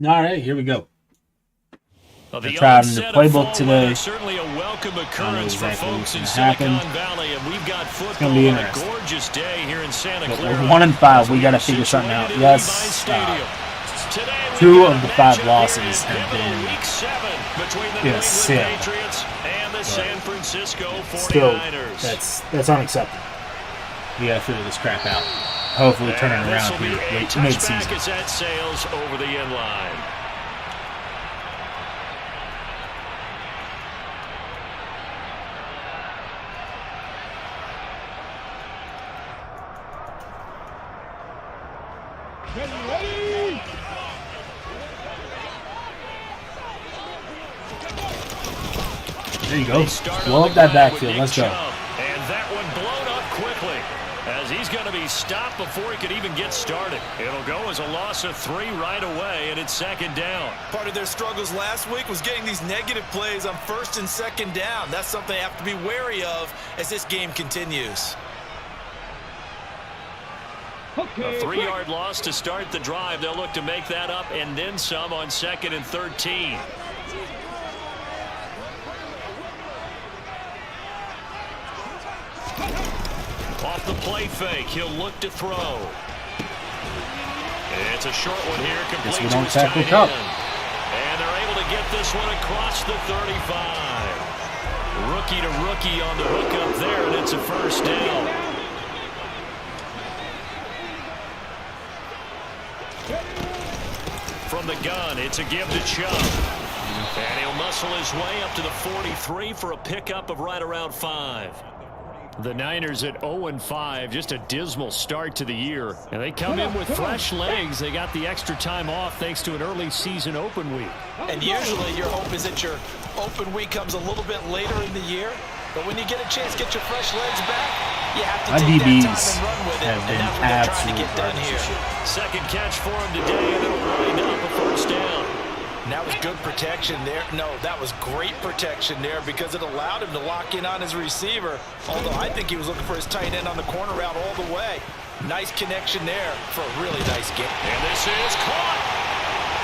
All right, here we go. Well, We're trying the playbook today. Certainly a welcome occurrence exactly for folks in happen. Silicon Valley, and we've got football be on a gorgeous day here in Santa Clara. We're 1-5. We got to figure something out. Yes. 2 of the 5 losses have been Patriots and the San Francisco 49ers. Still, that's unacceptable. We got to figure this crap out. Hopefully, turn it around here late mid-season. As that sails over the end line. Ready. There you go. Blow up that backfield. Let's go. And that one blown up quickly as he's going to be stopped before he could even get started. It'll go as a loss of 3 right away, and it's 2nd down. Part of their struggles last week was getting these negative plays on 1st and 2nd down. That's something they have to be wary of as this game continues. A 3-yard loss to start the drive. They'll look to make that up and then some on 2nd and 13. Off the play fake, he'll look to throw. It's a short one here, complete to his tight end. And they're able to get this one across the 35. Rookie to rookie on the hook up there, and it's a 1st down. From the gun, it's a give to Chubb. And he'll muscle his way up to the 43 for a pickup of right around 5. The Niners at 0-5, just a dismal start to the year. And they come in with fresh legs. They got the extra time off thanks to an early season open week. And usually your hope is that your open week comes a little bit later in the year. But when you get a chance to get your fresh legs back, you have to take that time and run with it. And that's what they're trying to get done here. 2nd catch for him today, and it'll wind up a 1st down. And that was good protection there. No, that was great protection there because it allowed him to lock in on his receiver. Although I think he was looking for his tight end on the corner route all the way. Nice connection there for a really nice game. And this is caught.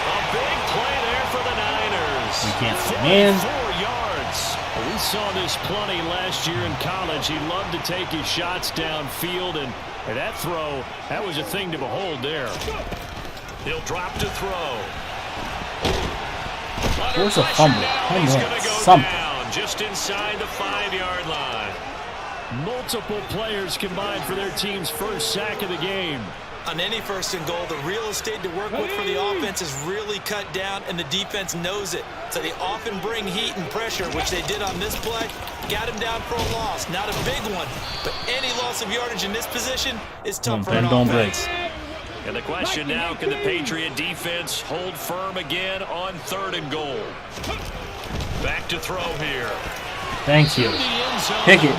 A big play there for the Niners. We can't win. 4 yards. We saw this plenty last year in college. He loved to take his shots downfield, and that throw, that was a thing to behold there. He'll drop to throw. Where's a fumble? Something. Just inside the 5-yard line. Multiple players combined for their team's 1st sack of the game. On any 1st and goal, the real estate to work with for the offense is really cut down, and the defense knows it. So they often bring heat and pressure, which they did on this play. Got him down for a loss. Not a big one, but any loss of yardage in this position is tough for an offense. And the question now, can the Patriot defense hold firm again on 3rd and goal? Back to throw here. Thank you. Pick it.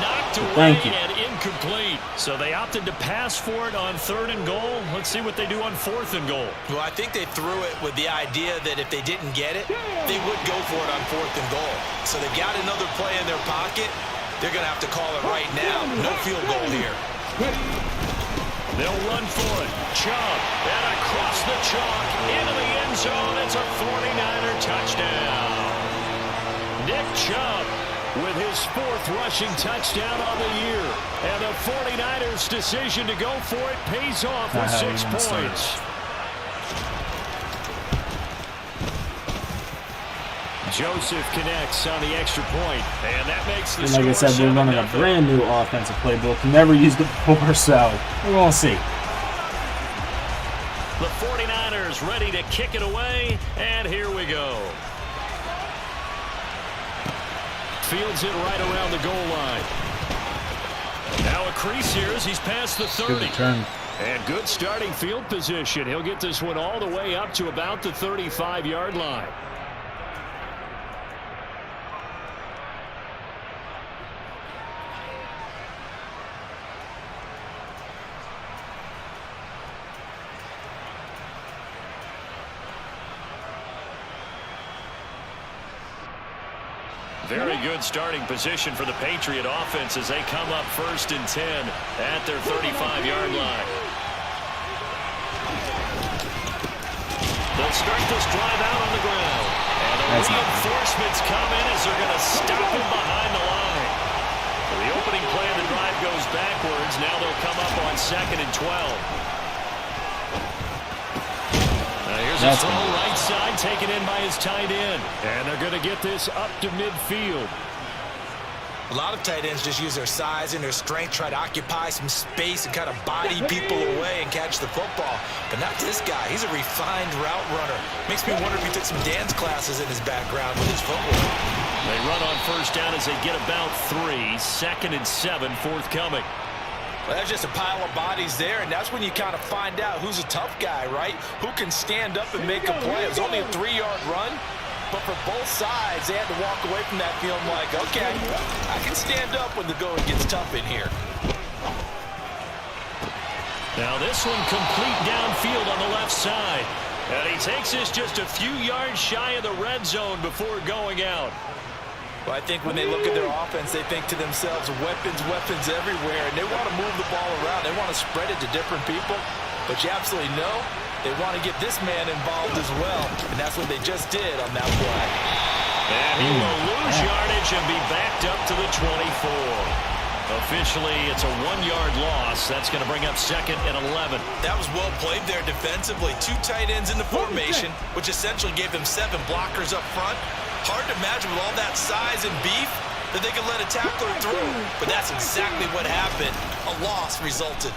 Thank you. And incomplete. So they opted to pass for it on 3rd and goal. Let's see what they do on 4th and goal. Well, I think they threw it with the idea that if they didn't get it, they would go for it on 4th and goal. So they've got another play in their pocket. They're going to have to call it right now. No field goal here. They'll run for it. Chubb, and across the chalk, into the end zone. It's a 49er touchdown. Nick Chubb with his 4th rushing touchdown on the year. And the 49ers' decision to go for it pays off with 6 points. Joseph connects on the extra point, and that makes the score. Like I said, we're running a brand new offensive playbook. Never used it before, so we're going to see. The 49ers ready to kick it away, and here we go. Fields it right around the goal line. Now a crease here as he's past the 30. Good return. And good starting field position. He'll get this one all the way up to about the 35-yard line. Very good starting position for the Patriot offense as they come up 1st and 10 at their 35-yard line. They'll start this drive out on the ground. And the reinforcements come in as they're going to stop him behind the line. The opening play of the drive goes backwards. Now they'll come up on 2nd and 12. Here's a throw right side taken in by his tight end. And they're going to get this up to midfield. A lot of tight ends just use their size and their strength, try to occupy some space and kind of body people away and catch the football. But not this guy. He's a refined route runner. Makes me wonder if he took some dance classes in his background with his footwork. They run on first down as they get about 3. 2nd and 7 forthcoming. Well, that's just a pile of bodies there, and that's when you kind of find out who's a tough guy, right? Who can stand up and make a play. It was only a 3-yard run. But for both sides, they had to walk away from that feeling like, okay, I can stand up when the going gets tough in here. Now this one complete downfield on the left side. And he takes this just a few yards shy of the red zone before going out. Well, I think when they look at their offense, they think to themselves, weapons, weapons everywhere. And they want to move the ball around. They want to spread it to different people. But you absolutely know they want to get this man involved as well, and that's what they just did on that play. And he will lose yardage and be backed up to the 24. Officially, it's a 1-yard loss. That's going to bring up 2nd and 11. That was well played there defensively. 2 tight ends in the formation, which essentially gave them 7 blockers up front. Hard to imagine with all that size and beef that they could let a tackler through, but that's exactly what happened. A loss resulted.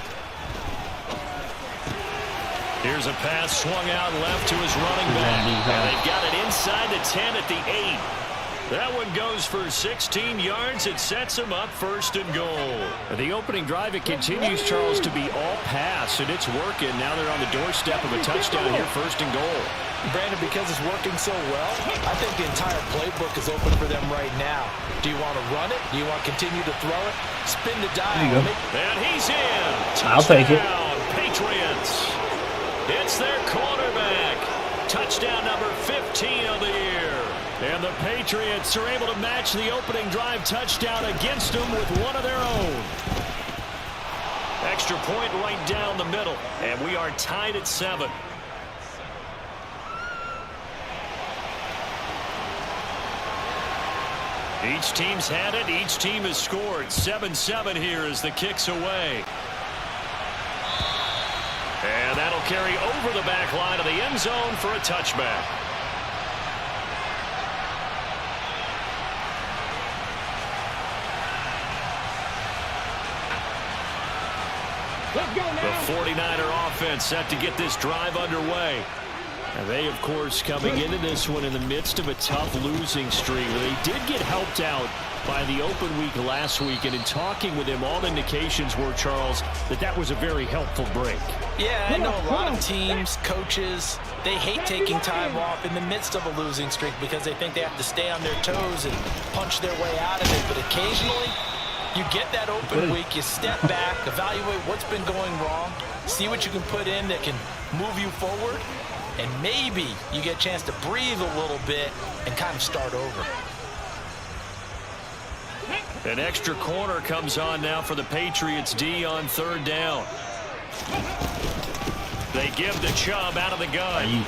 Here's a pass swung out left to his running back. And they've got it inside the 10 at the 8. That one goes for 16 yards. It sets him up 1st and goal. The opening drive, it continues, Charles, to be all pass, and it's working. Now they're on the doorstep of a touchdown here, 1st and goal. Brandon, because it's working so well, I think the entire playbook is open for them right now. Do you want to run it? Do you want to continue to throw it? Spin the dial. And he's in. Touchdown, I'll take it. Patriots. It's their quarterback. Touchdown number 15 of the year. And the Patriots are able to match the opening drive touchdown against them with one of their own. Extra point right down the middle. And we are tied at 7. Each team's had it. Each team has scored. 7-7 here as the kick's away. And that'll carry over the back line of the end zone for a touchback. The 49er offense set to get this drive underway. And they, of course, coming into this one in the midst of a tough losing streak. They did get helped out by the open week last week, and in talking with him, all indications were, Charles, that was a very helpful break. Yeah, I know a lot of teams, coaches, they hate taking time off in the midst of a losing streak because they think they have to stay on their toes and punch their way out of it. But occasionally, you get that open week, you step back, evaluate what's been going wrong, see what you can put in that can move you forward, and maybe you get a chance to breathe a little bit and kind of start over. An extra corner comes on now for the Patriots D on 3rd down. They give the Chubb out of the gun.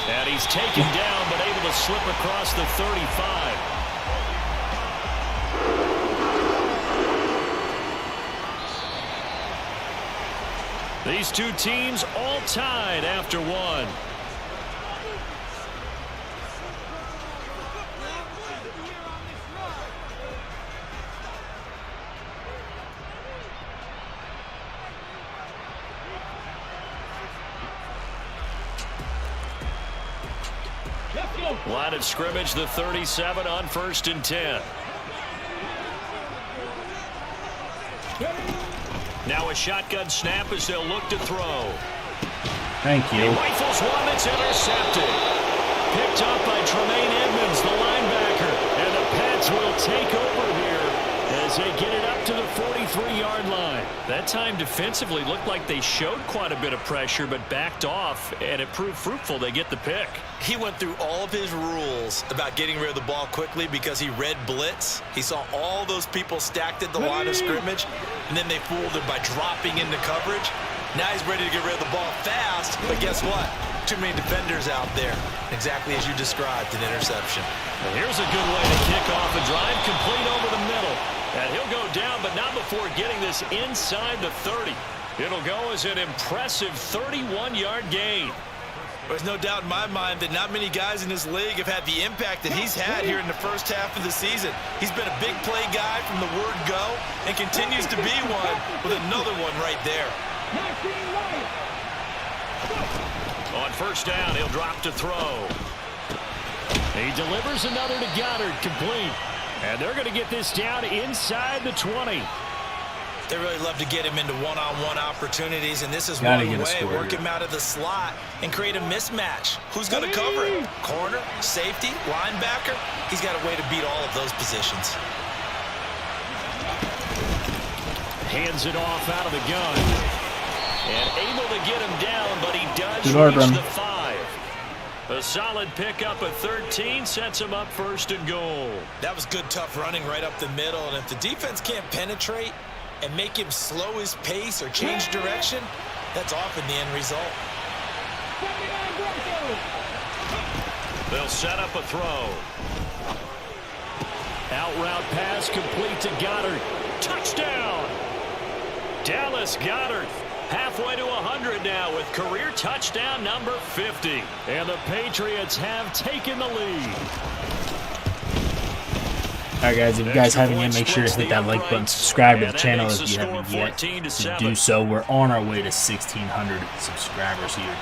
And he's taken down but able to slip across the 35. These two teams all tied after one. Line of scrimmage, the 37 on 1st and 10. Now a shotgun snap as they'll look to throw. Thank you. He rifles one that's intercepted. Picked up by Tremaine Edmonds, the linebacker. And the Pats will take over here as they get it up to the 43-yard line. That time defensively looked like they showed quite a bit of pressure but backed off, and it proved fruitful. They get the pick. He went through all of his rules about getting rid of the ball quickly because he read blitz. He saw all those people stacked at the line of scrimmage, and then they fooled him by dropping into coverage. Now he's ready to get rid of the ball fast, but guess what? Too many defenders out there. Exactly as you described, an interception. And here's a good way to kick off a drive, complete over the middle. And he'll go down, but not before getting this inside the 30. It'll go as an impressive 31-yard gain. There's no doubt in my mind that not many guys in this league have had the impact that he's had here in the first half of the season. He's been a big play guy from the word go and continues to be one with another one right there. On first down, he'll drop to throw. He delivers another to Goddard, complete. And they're going to get this down inside the 20. They really love to get him into one-on-one opportunities, and this is one way. Work him out of the slot and create a mismatch. Who's going to cover him? Corner, safety, linebacker? He's got a way to beat all of those positions. Hands it off out of the gun. And able to get him down, but he does reach the 5. A solid pickup at 13 sets him up first and goal. That was good, tough running right up the middle, and if the defense can't penetrate and make him slow his pace or change direction, that's often the end result. They'll set up a throw. Out route pass complete to Goddard. Touchdown! Dallas Goedert. Halfway to 100 now with career touchdown number 50. And the Patriots have taken the lead. Alright guys, if you guys haven't yet, make sure to hit that like button, subscribe to the channel if you haven't yet. To do so, we're on our way to 1,600 subscribers here.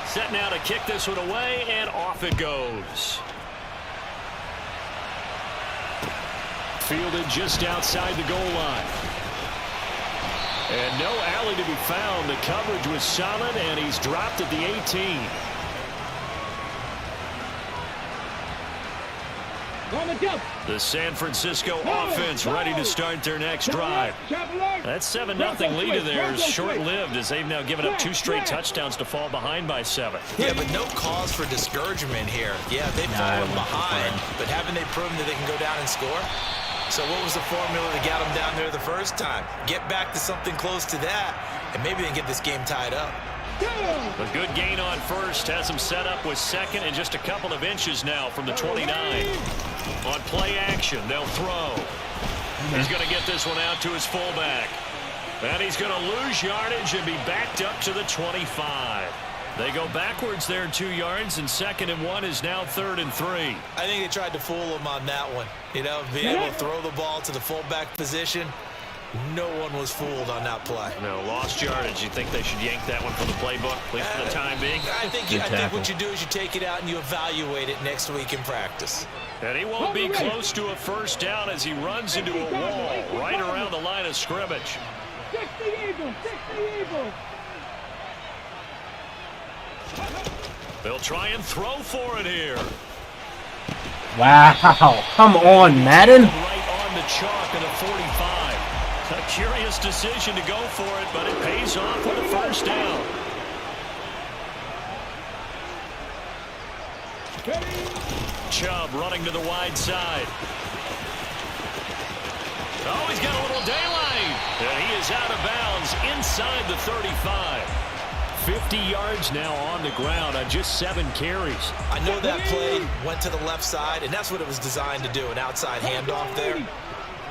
Set now to kick this one away, and off it goes. Fielded just outside the goal line. And no alley to be found. The coverage was solid, and he's dropped at the 18. The San Francisco offense ready to start their next drive. That 7-0 lead of theirs short-lived as they've now given up 2 straight touchdowns to fall behind by 7. Yeah, but no cause for discouragement here. Yeah, they've fallen behind, but haven't they proven that they can go down and score? So what was the formula that got them down there the first time? Get back to something close to that, and maybe they can get this game tied up. A good gain on first has him set up with second and just a couple of inches now from the 29. On play action, they'll throw. He's going to get this one out to his fullback. And he's going to lose yardage and be backed up to the 25. They go backwards there 2 yards, and 2nd and 1 is now 3rd and 3. I think they tried to fool him on that one. You know, being able to throw the ball to the fullback position. No one was fooled on that play. No, lost yardage. You think they should yank that one from the playbook, at least for the time being? I think what you do is you take it out and you evaluate it next week in practice. And he won't be close to a first down as he runs into a wall right around the line of scrimmage. 60 Eagles, 60 Eagles. They'll try and throw for it here. Wow, come on, Madden. Right on the chalk of the 45. A curious decision to go for it, but it pays off with a first down. Chubb running to the wide side. Oh, he's got a little daylight. And he is out of bounds inside the 35. 50 yards now on the ground on just 7 carries. I know that play went to the left side, and that's what it was designed to do, an outside handoff there.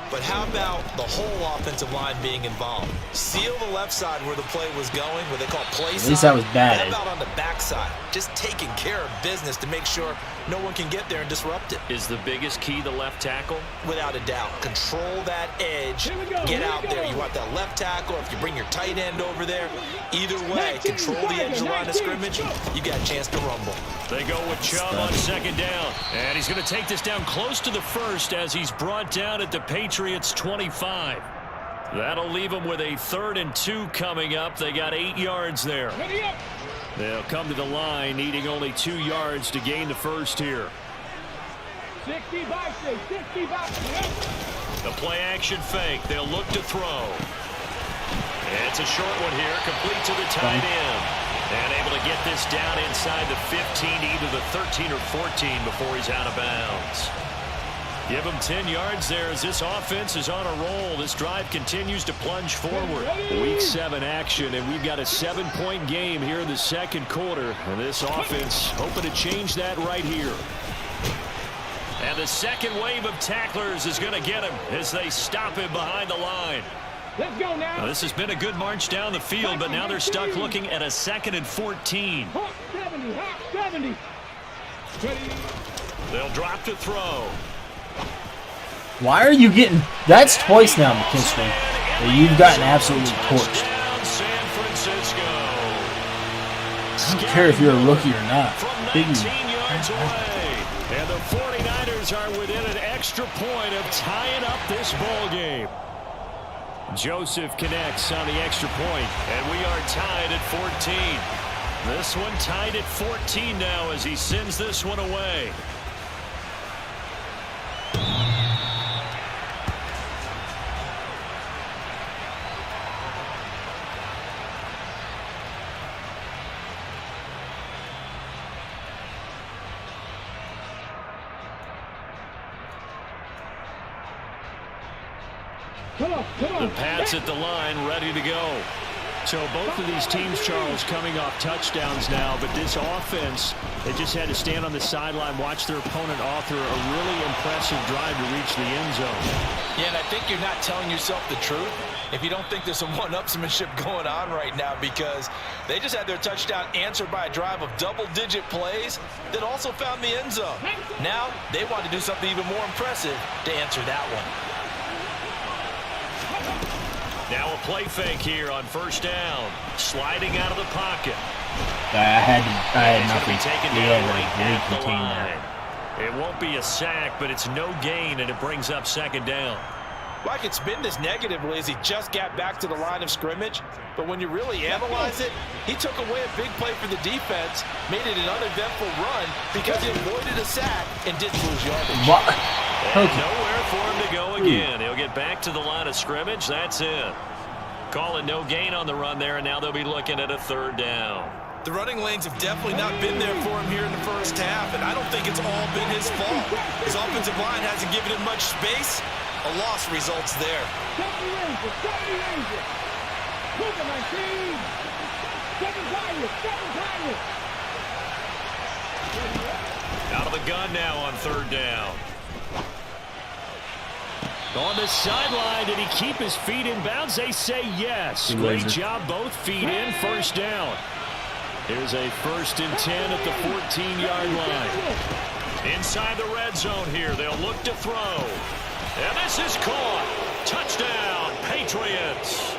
But how about the whole offensive line being involved? Seal the left side where the play was going, what they call play side. At least that was bad. How about on the backside? Just taking care of business to make sure no one can get there and disrupt it. Is the biggest key the left tackle? Without a doubt. Control that edge. Get out there. You want that left tackle. If you bring your tight end over there, either way, control the edge of the line of scrimmage, you got a chance to rumble. They go with Chubb on 2nd down. And he's going to take this down close to the 1st as he's brought down at the Patriots 25. That'll leave them with a 3rd and 2 coming up. They got 8 yards there. They'll come to the line needing only 2 yards to gain the first here. 60 boxes, 60 boxes. The play action fake. They'll look to throw. It's a short one here, complete to the tight end. And able to get this down inside the 15, either the 13 or 14 before he's out of bounds. Give him 10 yards there as this offense is on a roll. This drive continues to plunge forward. Week 7 action, and we've got a 7-point game here in the second quarter. And this offense hoping to change that right here. And the second wave of tacklers is going to get him as they stop him behind the line. Let's go now. This has been a good march down the field, but now they're stuck looking at a 2nd and 14. Hawk 70, Hawk 70. They'll drop to throw. Why are you getting... That's twice now, McKinstry, that you've gotten absolutely torched. San Francisco. I don't care if you're a rookie or not. From 19 yards away. And the 49ers are within an extra point of tying up this ball game. Joseph connects on the extra point, and we are tied at 14. This one tied at 14 now as he sends this one away. The Pats at the line, ready to go. So both of these teams, Charles, coming off touchdowns now, but this offense, they just had to stand on the sideline, watch their opponent author a really impressive drive to reach the end zone. Yeah, and I think you're not telling yourself the truth if you don't think there's some one-upsmanship going on right now, because they just had their touchdown answered by a drive of double-digit plays that also found the end zone. Now they want to do something even more impressive to answer that one. Now a play fake here on first down. Sliding out of the pocket. I had nothing. Taken We down had right to at the contain line. that. It won't be a sack, but it's no gain, and it brings up second down. Well, I could spin this negatively as he just got back to the line of scrimmage, but when you really analyze it, he took away a big play for the defense, made it an uneventful run because he avoided a sack and didn't lose yardage. What? And nowhere for him to go again. He'll get back to the line of scrimmage. That's it. Call it no gain on the run there, and now they'll be looking at a third down. The running lanes have definitely not been there for him here in the first half, and I don't think it's all been his fault. His offensive line hasn't given him much space. A loss results there. Out of the gun now on third down. On the sideline, did he keep his feet in bounds? They say yes. Great job, both feet in, first down. Here's a 1st and 10 at the 14-yard line. Inside the red zone here, they'll look to throw. And this is caught. Touchdown, Patriots.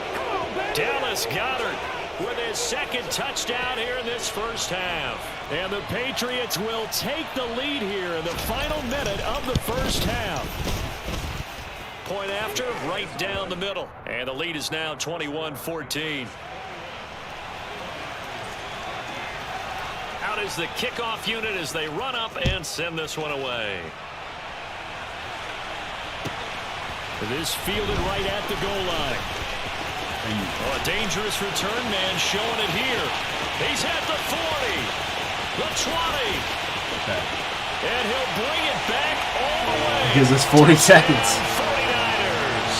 Dallas Goedert with his second touchdown here in this first half. And the Patriots will take the lead here in the final minute of the first half. Point after, right down the middle. And the lead is now 21-14. Out is the kickoff unit as they run up and send this one away. This fielded right at the goal line. Oh, a dangerous return man showing it here. He's at the 40, the 20. Okay. And he'll bring it back all the way. Gives us 40 seconds. 49ers.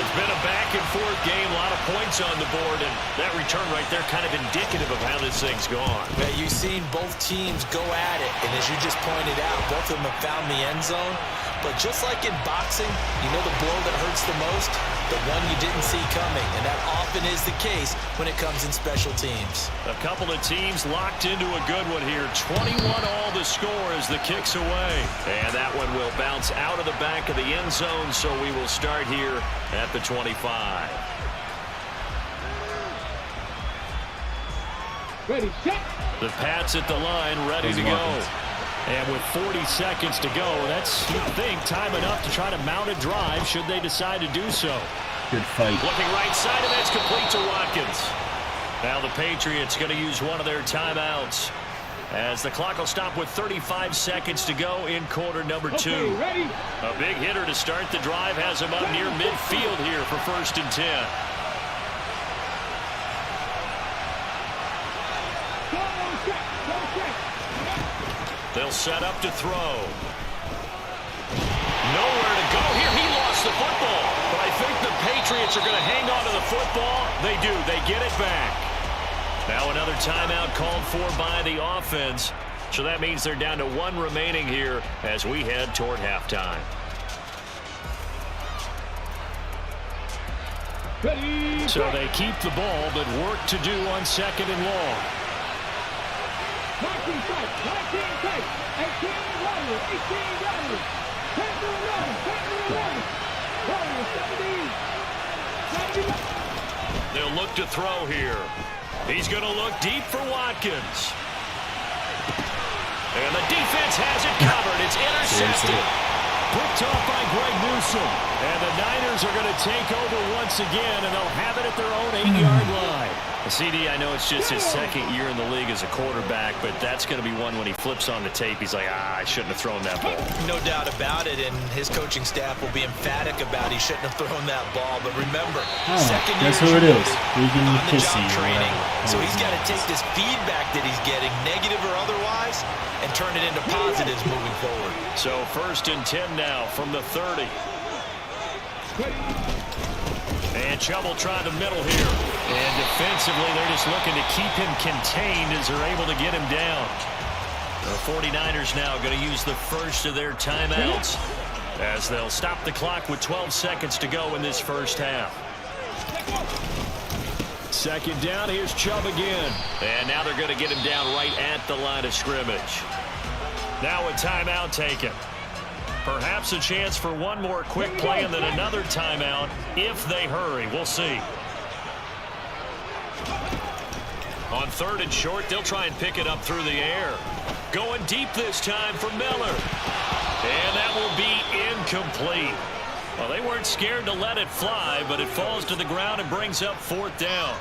It's been a back-and-forth game, a lot of points on the board, and that return right there kind of indicative of how this thing's gone. Yeah, you've seen both teams go at it, and as you just pointed out, both of them have found the end zone. But just like in boxing, you know the blow that hurts the most? The one you didn't see coming, and that often is the case when it comes in special teams. A couple of teams locked into a good one here. 21 all the score as the kick's away. And that one will bounce out of the back of the end zone, so we will start here at the 25. Ready, set. The Pats at the line, ready to go. And with 40 seconds to go, that's, you'd think, time enough to try to mount a drive should they decide to do so. Good fight. Looking right side, and that's complete to Watkins. Now the Patriots going to use one of their timeouts as the clock will stop with 35 seconds to go in quarter number 2. Okay, ready? A big hitter to start the drive has him up near midfield here for 1st and 10. They'll set up to throw. Nowhere to go here. He lost the football. But I think the Patriots are going to hang on to the football. They do. They get it back. Now another timeout called for by the offense. So that means they're down to 1 remaining here as we head toward halftime. Ready, So they keep the ball, but work to do on 2nd and long. 19 tight, 18 tight, 18 Warriors, 18 Warriors, 10 to 11, 10 to 11, Warriors 70, 70. They'll look to throw here. He's going to look deep for Watkins. And the defense has it covered. It's intercepted. Picked off by Greg Newsome. And the Niners are going to take over once again, and they'll have it at their own 8-yard line. CD, I know it's just his 2nd year in the league as a quarterback, but that's going to be one when he flips on the tape. He's like, I shouldn't have thrown that ball. No doubt about it, and his coaching staff will be emphatic about he shouldn't have thrown that ball. But remember, second year guess who it is? on the Kissy job or training. whatever. So he's got to take this feedback that he's getting, negative or otherwise, and turn it into positives moving forward. So 1st and 10 now from the 30. And Chubb will try the middle here. And defensively, they're just looking to keep him contained as they're able to get him down. The 49ers now going to use the first of their timeouts as they'll stop the clock with 12 seconds to go in this first half. 2nd down, here's Chubb again. And now they're going to get him down right at the line of scrimmage. Now a timeout taken. Perhaps a chance for one more quick play and then another timeout if they hurry. We'll see. On 3rd and short, they'll try and pick it up through the air. Going deep this time for Miller. And that will be incomplete. Well, they weren't scared to let it fly, but it falls to the ground and brings up 4th down.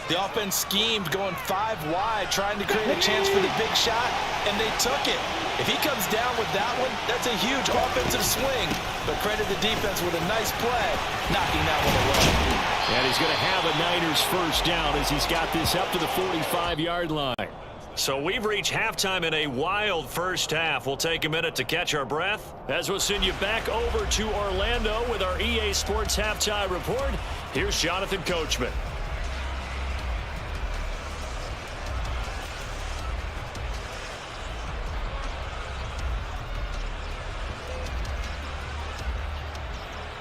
The offense schemed going 5 wide, trying to create a chance for the big shot, and they took it. If he comes down with that one, that's a huge offensive swing. But credit the defense with a nice play, knocking that one away. And he's going to have a Niners first down as he's got this up to the 45-yard line. So we've reached halftime in a wild first half. We'll take a minute to catch our breath as we'll send you back over to Orlando with our EA Sports Halftime Report. Here's Jonathan Coachman.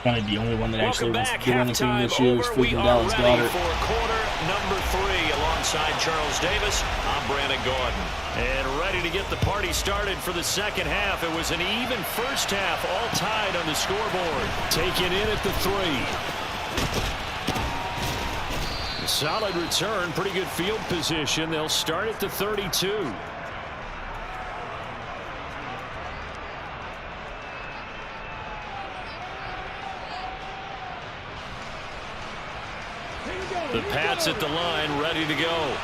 Kind of the only one that actually wants to do anything this year is freaking Dallas Goedert. For quarter number 3 alongside Charles Davis, I'm Brandon Gordon. And ready to get the party started for the second half. It was an even first half, all tied on the scoreboard. Taken in at the 3. Solid return, pretty good field position. They'll start at the 32. The Pats at the line, ready to go.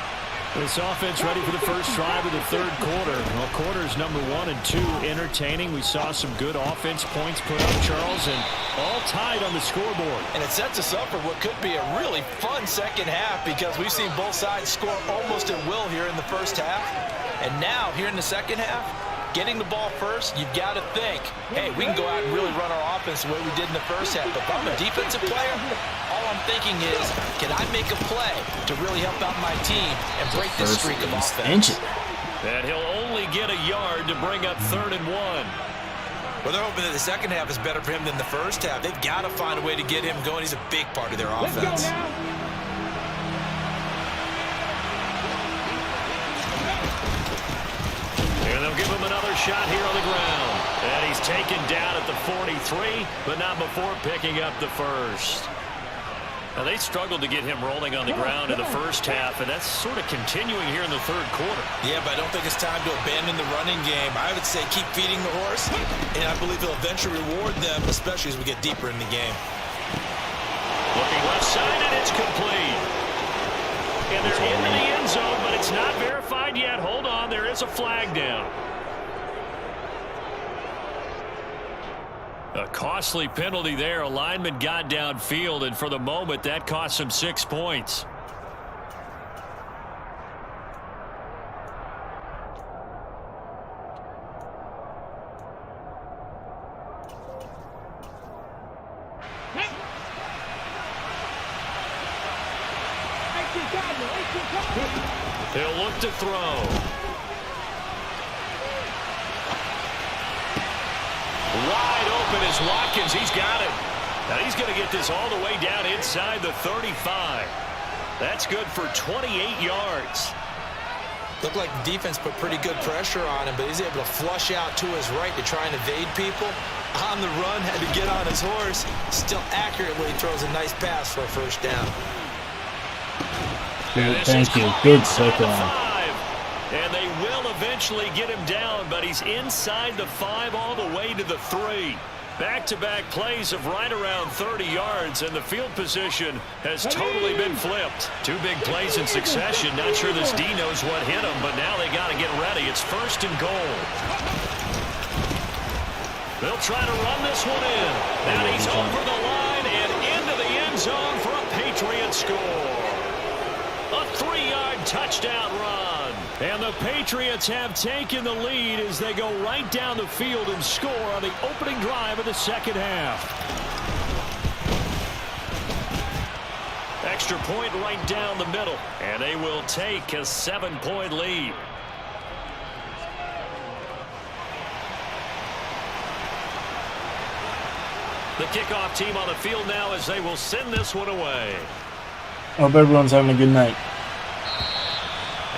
This offense ready for the first drive of the 3rd quarter. Well, quarters number 1 and 2 entertaining. We saw some good offense points put up, Charles, and all tied on the scoreboard. And it sets us up for what could be a really fun second half because we've seen both sides score almost at will here in the first half. And now, here in the second half, getting the ball first, you've got to think, hey, we can go out and really run our offense the way we did in the first half. But if I'm a defensive player, all I'm thinking is, can I make a play to really help out my team and break this streak of offense? And he'll only get a yard to bring up 3rd and 1. Well, they're hoping that the second half is better for him than the first half. They've got to find a way to get him going. He's a big part of their offense. And they'll give him another shot here on the ground. And he's taken down at the 43, but not before picking up the first. Now, they struggled to get him rolling on the ground in the first half, and that's sort of continuing here in the 3rd quarter. Yeah, but I don't think it's time to abandon the running game. I would say keep feeding the horse, and I believe he'll eventually reward them, especially as we get deeper in the game. Looking left side, and it's complete. And they're into the end zone, but it's not verified yet. Hold on, there is a flag down. A costly penalty there. A lineman got downfield, and for the moment, that cost him 6 points. He'll look to throw. Wide open is Watkins. He's got it. Now he's going to get this all the way down inside the 35. That's good for 28 yards. Looked like the defense put pretty good pressure on him, but he's able to flush out to his right to try and evade people. On the run, had to get on his horse. Still accurately throws a nice pass for a first down. Good, thank you. Good circle on. And they will eventually get him down, but he's inside the 5 all the way to the 3. Back-to-back plays of right around 30 yards, and the field position has totally been flipped. 2 big plays in succession. Not sure this D knows what hit him, but now they got to get ready. It's 1st and goal. They'll try to run this one in. And he's over the line and into the end zone for a Patriot score. A 3-yard touchdown run. And the Patriots have taken the lead as they go right down the field and score on the opening drive of the second half. Extra point right down the middle. And they will take a 7-point lead. The kickoff team on the field now as they will send this one away. Hope everyone's having a good night.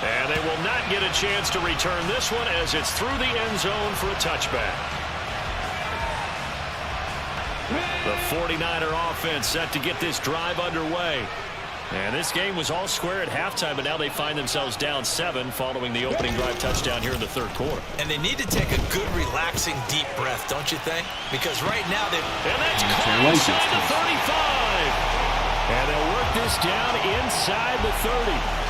And they will not get a chance to return this one as it's through the end zone for a touchback. The 49er offense set to get this drive underway. And this game was all square at halftime, but now they find themselves down 7 following the opening drive touchdown here in the 3rd quarter. And they need to take a good, relaxing, deep breath, don't you think? Because right now they've... And that's caught inside the 35. And they'll work this down inside the 30.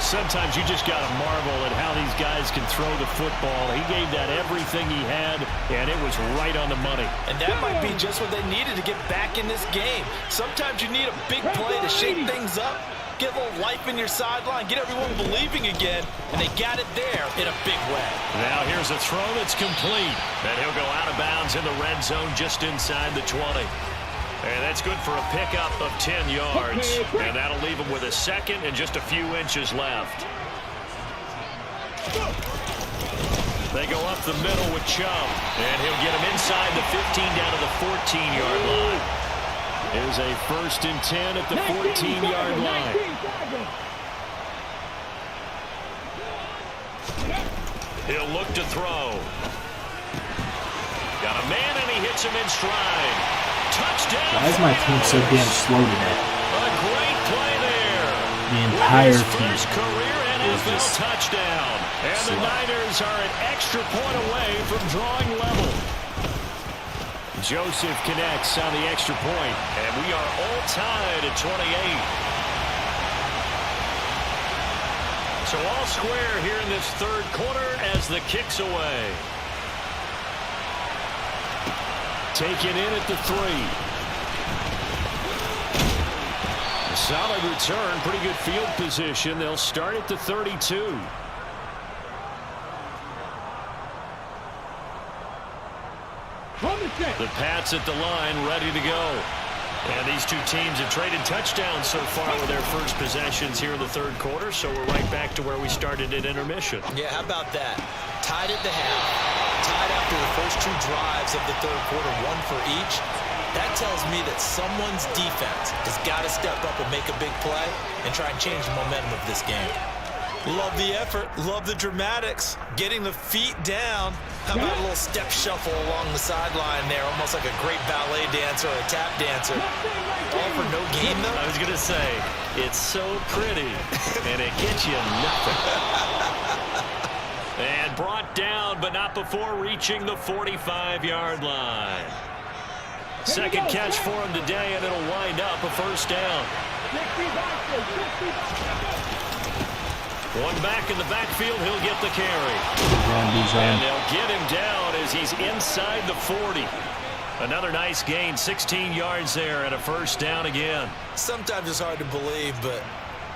Sometimes you just got to marvel at how these guys can throw the football. He gave that everything he had, and it was right on the money. And that might be just what they needed to get back in this game. Sometimes you need a big play to shake things up, get a little life in your sideline, get everyone believing again, and they got it there in a big way. Now here's a throw that's complete, and he'll go out of bounds in the red zone just inside the 20. And that's good for a pickup of 10 yards. And that'll leave him with a second and just a few inches left. They go up the middle with Chubb. And he'll get him inside the 15 down to the 14-yard line. Here's a 1st and 10 at the 14-yard line. He'll look to throw. Got a man and he hits him in stride. Touchdown. Why is my team so damn slow today? A great play there. The entire team First career NFL just touchdown. And slow. the Niners are an extra point away from drawing level. Joseph connects on the extra point, and we are all tied at 28. So all square here in this 3rd quarter as the kick's away. Taken in at the 3. A solid return, pretty good field position. They'll start at the 32. The Pats at the line, ready to go. And these two teams have traded touchdowns so far with their first possessions here in the 3rd quarter, so we're right back to where we started at intermission. Yeah, how about that? Tied at the half, tied after the first 2 drives of the 3rd quarter, 1 for each. That tells me that someone's defense has got to step up and make a big play and try and change the momentum of this game. Love the effort, love the dramatics, getting the feet down. How about a little step shuffle along the sideline there, almost like a great ballet dancer or a tap dancer. All for no gain, though? I was going to say, it's so pretty, and it gets you nothing. And brought down, but not before reaching the 45-yard line. Second catch for him today, and it'll wind up a 1st down. One back in the backfield, he'll get the carry. And they'll get him down as he's inside the 40. Another nice gain, 16 yards there and a 1st down again. Sometimes it's hard to believe, but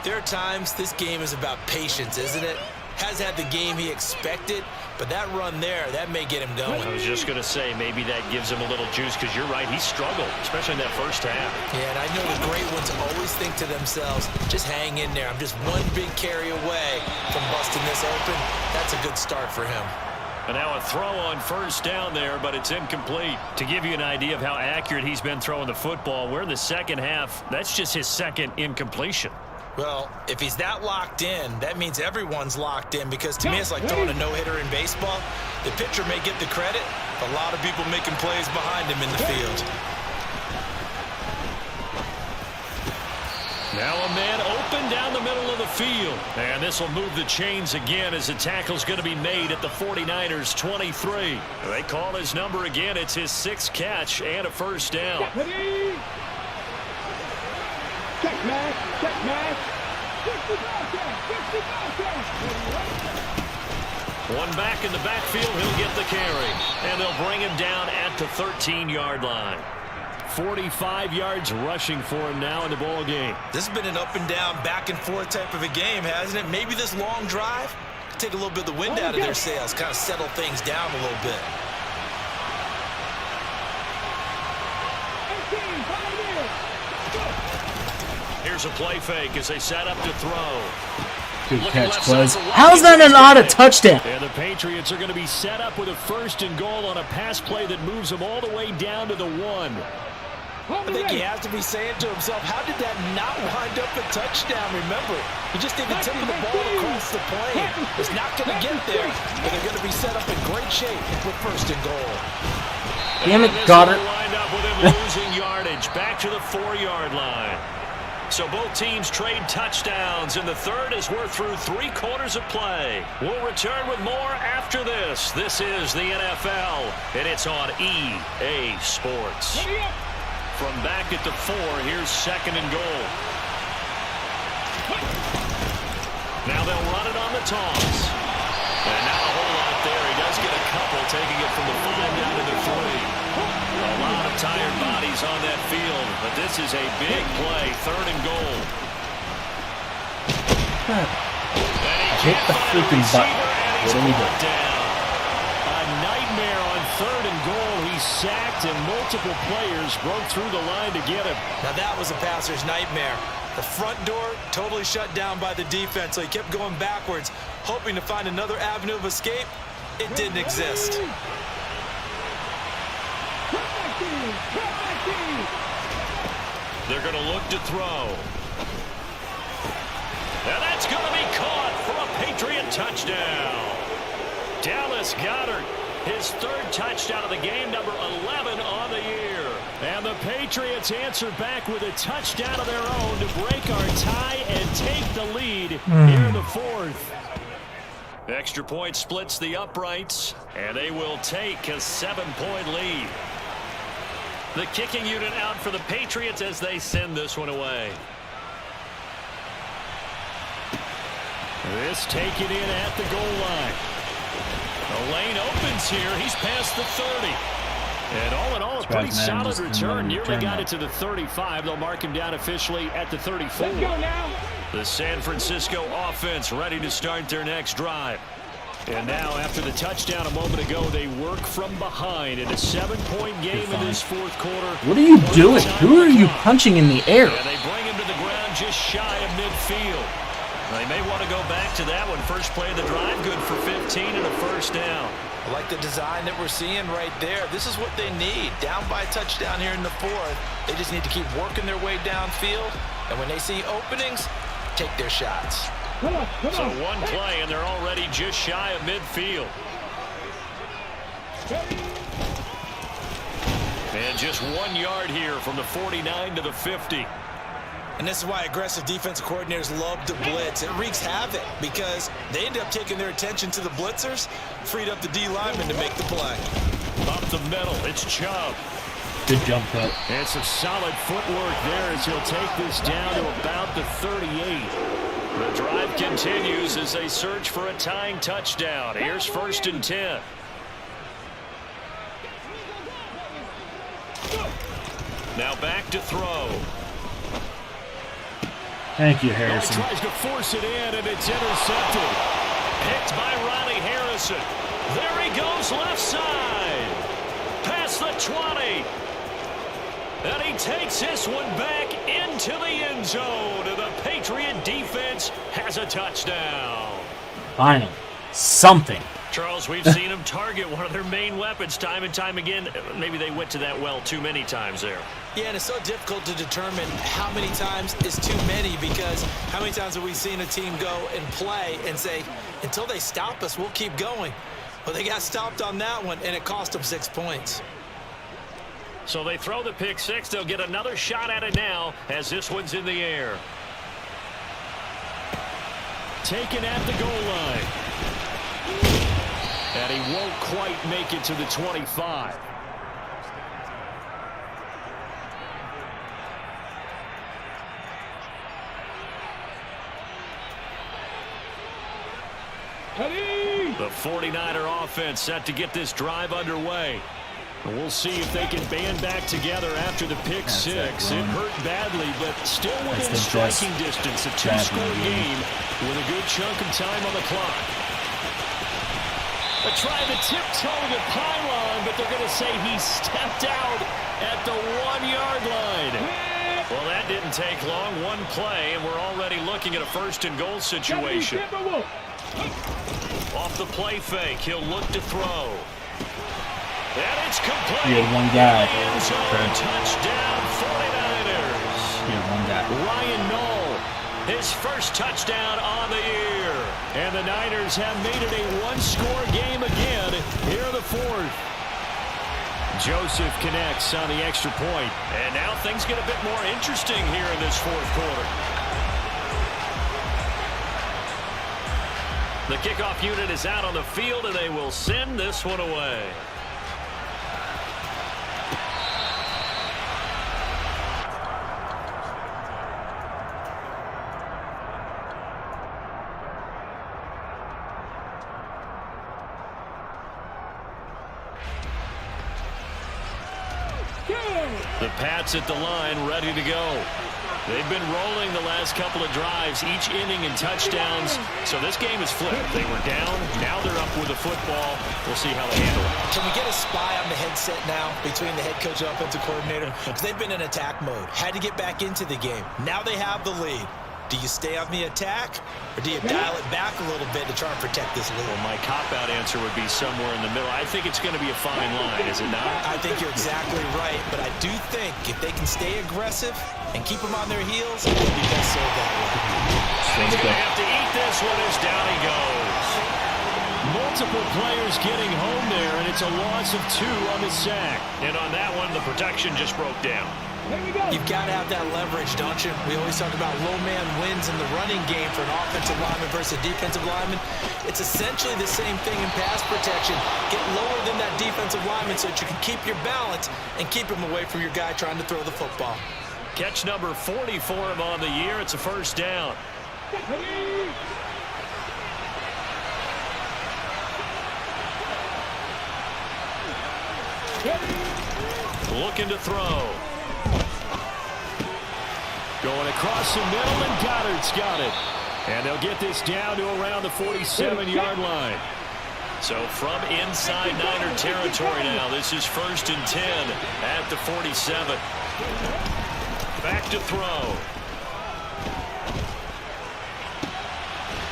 there are times this game is about patience, isn't it? has had the game he expected, but that run there, that may get him going. I was just going to say, maybe that gives him a little juice, because you're right, he struggled, especially in that first half. Yeah, and I know the great ones always think to themselves, just hang in there. I'm just one big carry away from busting this open. That's a good start for him. And now a throw on first down there, but it's incomplete. To give you an idea of how accurate he's been throwing the football, we're in the second half. That's just his second incompletion. Well, if he's that locked in, that means everyone's locked in, because to me it's like throwing a no-hitter in baseball. The pitcher may get the credit, but a lot of people making plays behind him in the field. Now a man open down the middle of the field. And this will move the chains again as the tackle's going to be made at the 49ers 23. They call his number again. It's his 6th catch and a first down. Check match. One back in the backfield. He'll get the carry. And they'll bring him down at the 13-yard line. 45 yards rushing for him now in the ball game. This has been an up and down, back and forth type of a game, hasn't it? Maybe this long drive take a little bit of the wind out of their sails, kind of settle things down a little bit. Here's a play fake as they set up to throw. Good catch, Buzz. How's that not a touchdown? And the Patriots are going to be set up with a 1st and goal on a pass play that moves them all the way down to the 1. I think he has to be saying to himself, how did that not wind up a touchdown? Remember, he just did the tip of the ball across the plane. It's not going to get there, but they're going to be set up in great shape with 1st and goal. Damn it, got it. Lined up with him losing yardage back to the 4-yard line. So both teams trade touchdowns in the third as we're through 3 quarters of play. We'll return with more after this. This is the NFL, and it's on EA Sports. From back at the 4, here's 2nd and goal. Now they'll run it on the toss. And not a whole lot there. He does get a couple, taking it from the 5 down to the 3. A lot of tired bodies on that field, but this is a big play, 3rd and goal. Hit the freaking button. What do we do? A nightmare on 3rd and goal. He sacked, and multiple players broke through the line to get him. Now that was a passer's nightmare. The front door totally shut down by the defense, so he kept going backwards, hoping to find another avenue of escape. It didn't exist. They're going to look to throw. And that's going to be caught for a Patriot touchdown. Dallas Goedert, his 3rd touchdown of the game, number 11 on the year. And the Patriots answer back with a touchdown of their own to break our tie and take the lead here in the 4th. Extra point splits the uprights, and they will take a 7-point lead. The kicking unit out for the Patriots as they send this one away. This taken in at the goal line. The lane opens here. He's past the 30. And all in all, a pretty solid return. Nearly got it to the 35. They'll mark him down officially at the 34. Let's go now. The San Francisco offense ready to start their next drive. And now, after the touchdown a moment ago, they work from behind in a 7-point game in this 4th quarter. What are you doing? Who are you punching in the air? And they bring him to the ground just shy of midfield. They may want to go back to that one. First play of the drive, good for 15 and a 1st down. I like the design that we're seeing right there. This is what they need. Down by a touchdown here in the 4th. They just need to keep working their way downfield. And when they see openings, take their shots. Come on. So one play, and they're already just shy of midfield. And just 1 yard here from the 49 to the 50. And this is why aggressive defensive coordinators love to blitz. It wreaks havoc because they end up taking their attention to the blitzers, freed up the D lineman to make the play. Up the middle, it's Chubb. Good jump cut. And some solid footwork there as he'll take this down to about the 38. The drive continues as they search for a tying touchdown. Here's 1st and 10. Now back to throw. Thank you, Harrison. Tries to force it in, and it's intercepted. Picked by Ronnie Harrison. There he goes left side. Past the 20. And he takes this one back into the end zone. And the Patriot defense has a touchdown. Finally, something. Charles, we've seen them target one of their main weapons time and time again. Maybe they went to that well too many times there. Yeah, and it's so difficult to determine how many times is too many, because how many times have we seen a team go and play and say, until they stop us, we'll keep going. Well, they got stopped on that one, and it cost them 6 points. So they throw the pick six. They'll get another shot at it now as this one's in the air. Taken at the goal line. And he won't quite make it to the 25. The 49er offense set to get this drive underway. And we'll see if they can band back together after the pick six. It hurt badly, but still within striking distance. A two-score game with a good chunk of time on the clock. They're trying to tiptoe the pylon, but they're going to say he stepped out at the 1-yard line. Well, that didn't take long. One play, and we're already looking at a first-and-goal situation. Off the play fake, he'll look to throw. And it's complete. He had one guy. Touchdown, 49ers. He had one guy. Ryan Knoll, his first touchdown on the year. And the Niners have made it a one-score game again here in the fourth. Joseph connects on the extra point. And now things get a bit more interesting here in this fourth quarter. The kickoff unit is out on the field, and they will send this one away. The Pats at the line, ready to go. They've been rolling the last couple of drives, each inning in touchdowns. So this game is flipped. They were down, now they're up with the football. We'll see how they handle it. Can we get a spy on the headset now between the head coach and offensive coordinator? Because they've been in attack mode. Had to get back into the game. Now they have the lead. Do you stay on the attack, or do you dial it back a little bit to try and protect this lead? Well, my cop-out answer would be somewhere in the middle. I think it's going to be a fine line, is it not? I think you're exactly right, but I do think if they can stay aggressive and keep them on their heels, it would be best served that way. He's going to have to eat this one as down he goes. Multiple players getting home there, and it's a loss of 2 on the sack. And on that one, the protection just broke down. You've got to have that leverage, don't you? We always talk about low man wins in the running game for an offensive lineman versus a defensive lineman. It's essentially the same thing in pass protection. Get lower than that defensive lineman so that you can keep your balance and keep him away from your guy trying to throw the football. Catch number 40 for him on the year. It's a first down. Looking to throw. Going across the middle, and Goddard's got it. And they'll get this down to around the 47-yard line. So from inside Niner territory now, this is 1st and 10 at the 47. Back to throw.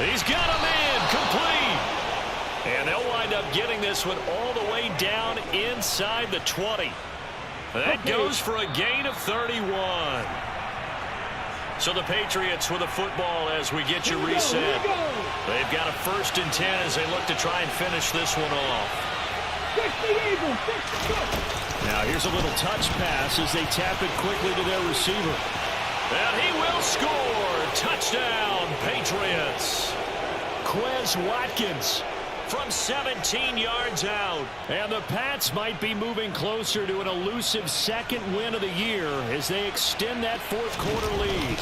He's got a man complete. And they'll wind up getting this one all the way down inside the 20. That goes for a gain of 31. So the Patriots with a football as we get you reset. They've got a 1st and 10 as they look to try and finish this one off. Now here's a little touch pass as they tap it quickly to their receiver. And he will score. Touchdown, Patriots. Quez Watkins from 17 yards out. And the Pats might be moving closer to an elusive second win of the year as they extend that fourth quarter lead.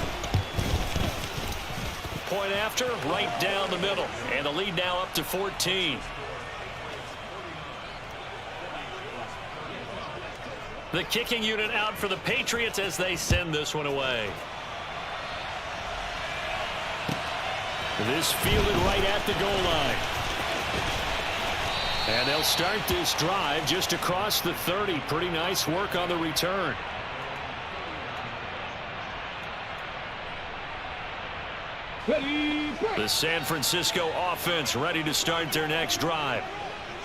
Point after, right down the middle. And the lead now up to 14. The kicking unit out for the Patriots as they send this one away. This fielded right at the goal line. And they'll start this drive just across the 30. Pretty nice work on the return. The San Francisco offense ready to start their next drive.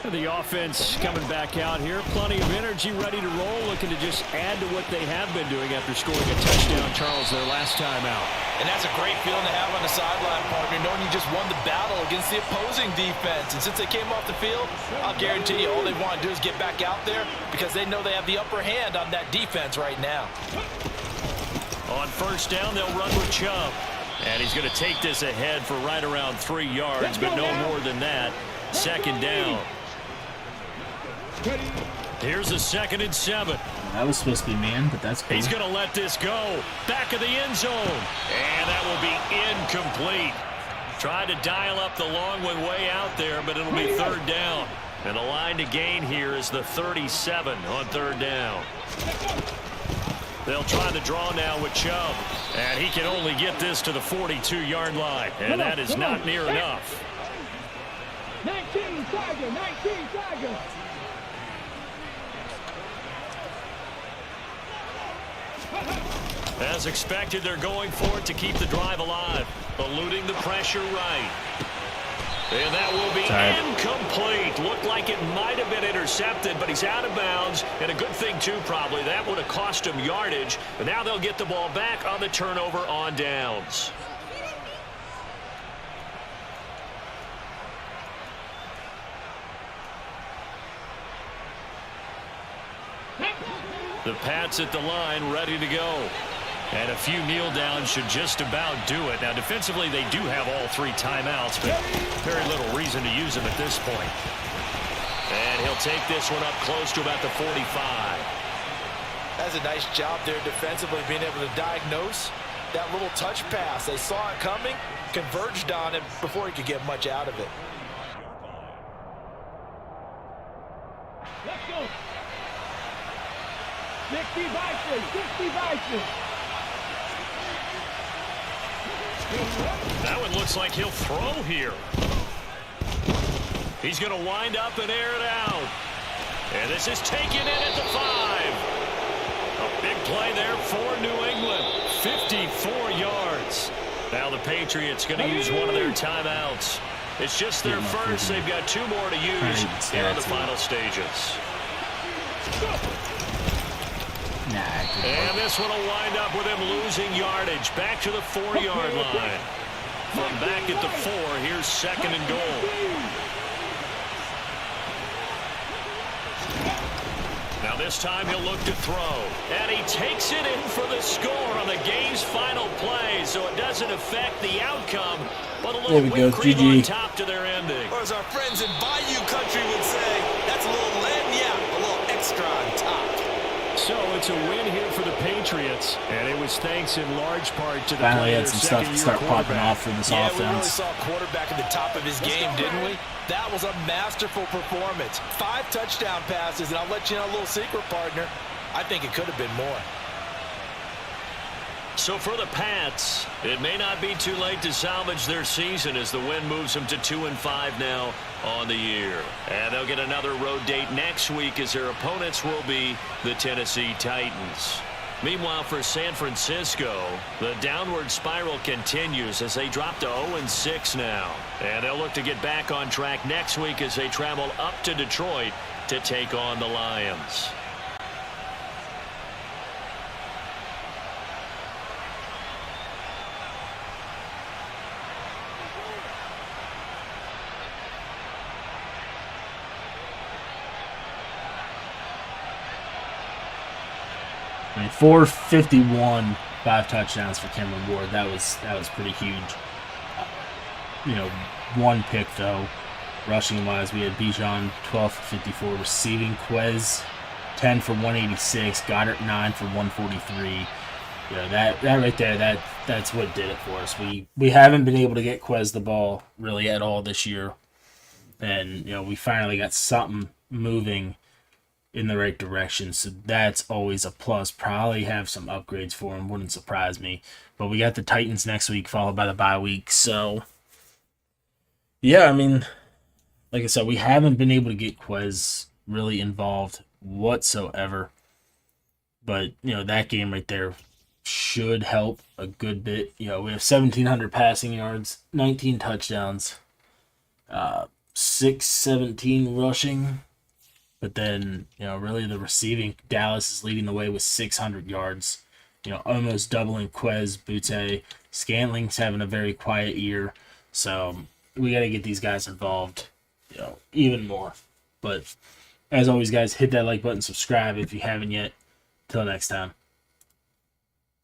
The offense coming back out here. Plenty of energy, ready to roll, looking to just add to what they have been doing after scoring a touchdown, Charles, their last time out. And that's a great feeling to have on the sideline, partner, knowing you just won the battle against the opposing defense. And since they came off the field, I'll guarantee you all they want to do is get back out there because they know they have the upper hand on that defense right now. On first down, they'll run with Chubb. And he's going to take this ahead for right around 3 yards, but no more than that. Second down. Here's a 2nd and 7. That was supposed to be man, but that's cool. He's going to let this go. Back of the end zone. And that will be incomplete. Tried to dial up the long one way out there, but it'll be 3rd down. And the line to gain here is the 37 on 3rd down. They'll try the draw now with Chubb. And he can only get this to the 42-yard line. And that is not near enough. 19 Tiger, 19 Tiger. As expected, they're going for it to keep the drive alive. Eluding the pressure right. And that will be incomplete. Looked like it might have been intercepted, but he's out of bounds. And a good thing, too, probably. That would have cost him yardage. And now they'll get the ball back on the turnover on downs. The Pats at the line, ready to go. And a few kneel downs should just about do it. Now, defensively, they do have all 3 timeouts, but very little reason to use them at this point. And he'll take this one up close to about the 45. That's a nice job there defensively, being able to diagnose that little touch pass. They saw it coming, converged on it before he could get much out of it. Let's go. 60 Vices, 60 Vices. That one looks like he'll throw here. He's going to wind up and air it out. And this is taken in at the 5. A big play there for New England. 54 yards. Now the Patriots going to use one of their timeouts. It's just their first. They've got 2 more to use here in the final stages. And this one will wind up with him losing yardage. Back to the 4-yard line. From back at the 4, here's 2nd and goal. Now this time he'll look to throw. And he takes it in for the score on the game's final play. So it doesn't affect the outcome, but a little whipped cream on top to their ending. Or as our friends in Bayou Country would say, that's a little lagniappe, a little extra on top. So it's a win here for the Patriots, and it was thanks in large part to the finally had some stuff to start popping off for this offense. We really saw a quarterback at the top of his game, didn't we? That was a masterful performance. 5 touchdown passes, and I'll let you know a little secret, partner. I think it could have been more. So for the Pats, it may not be too late to salvage their season as the win moves them to 2-5 now on the year. And they'll get another road date next week as their opponents will be the Tennessee Titans. Meanwhile, for San Francisco, the downward spiral continues as they drop to 0-6 now. And they'll look to get back on track next week as they travel up to Detroit to take on the Lions. I mean, 451, 5 touchdowns for Cameron Ward. That was pretty huge. You know, 1 pick though. Rushing wise, we had Bijan 12 for 54, receiving Quez 10 for 186, Goddard 9 for 143. You know, that right there, that's what did it for us. We haven't been able to get Quez the ball really at all this year, and you know we finally got something moving in the right direction, so that's always a plus. Probably have some upgrades for him, wouldn't surprise me. But we got the Titans next week, followed by the bye week, so Yeah, I mean, like I said, we haven't been able to get Quez really involved whatsoever. But, that game right there should help a good bit. We have 1,700 passing yards, 19 touchdowns, 617 rushing. But then, really the receiving, Dallas is leading the way with 600 yards. Almost doubling Quez, Butte. Scantling's having a very quiet year. So we got to get these guys involved, even more. But as always, guys, hit that like button, subscribe if you haven't yet. Till next time.